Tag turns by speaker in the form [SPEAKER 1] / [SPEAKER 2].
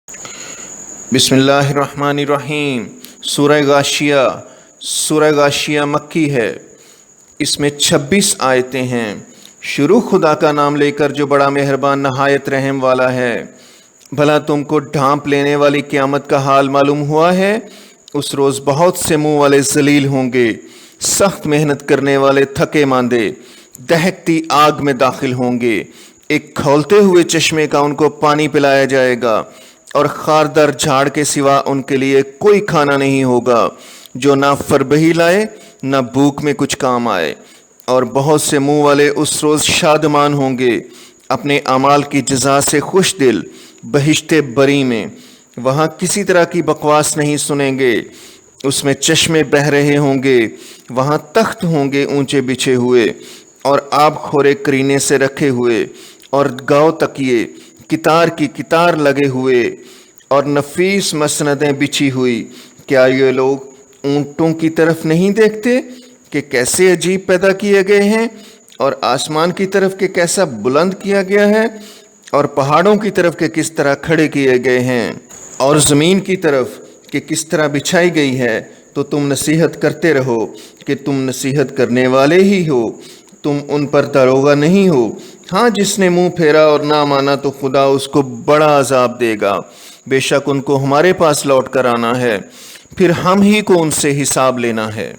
[SPEAKER 1] بسم اللہ الرحمن الرحیم۔ سورہ غاشیہ مکی ہے۔ اس میں 26 آیتیں ہیں۔ شروع خدا کا نام لے کر جو بڑا مہربان نہایت رحم والا ہے۔ بھلا تم کو ڈھانپ لینے والی قیامت کا حال معلوم ہوا ہے؟ اس روز بہت سے منہ والے ذلیل ہوں گے، سخت محنت کرنے والے تھکے ماندے دہکتی آگ میں داخل ہوں گے۔ ایک کھولتے ہوئے چشمے کا ان کو پانی پلایا جائے گا، اور خاردار جھاڑ کے سوا ان کے لیے کوئی کھانا نہیں ہوگا جو نہ فربہی لائے نہ بھوک میں کچھ کام آئے۔ اور بہت سے منہ والے اس روز شادمان ہوں گے، اپنے اعمال کی جزا سے خوش دل بہشت بری میں۔ وہاں کسی طرح کی بکواس نہیں سنیں گے۔ اس میں چشمے بہہ رہے ہوں گے، وہاں تخت ہوں گے اونچے بچھے ہوئے، اور آب خورے کرینے سے رکھے ہوئے، اور گاؤ تکیے کتار کی کتار لگے ہوئے، اور نفیس مسندیں بچھی ہوئی۔ کیا یہ لوگ اونٹوں کی طرف نہیں دیکھتے کہ کیسے عجیب پیدا کیے گئے ہیں، اور آسمان کی طرف کہ کیسا بلند کیا گیا ہے، اور پہاڑوں کی طرف کہ کس طرح کھڑے کیے گئے ہیں، اور زمین کی طرف کہ کس طرح بچھائی گئی ہے؟ تو تم نصیحت کرتے رہو کہ تم نصیحت کرنے والے ہی ہو، تم ان پر داروغہ نہیں ہو۔ ہاں، جس نے منہ پھیرا اور نہ مانا تو خدا اس کو بڑا عذاب دے گا۔ بے شک ان کو ہمارے پاس لوٹ کر آنا ہے، پھر ہم ہی کو ان سے حساب لینا ہے۔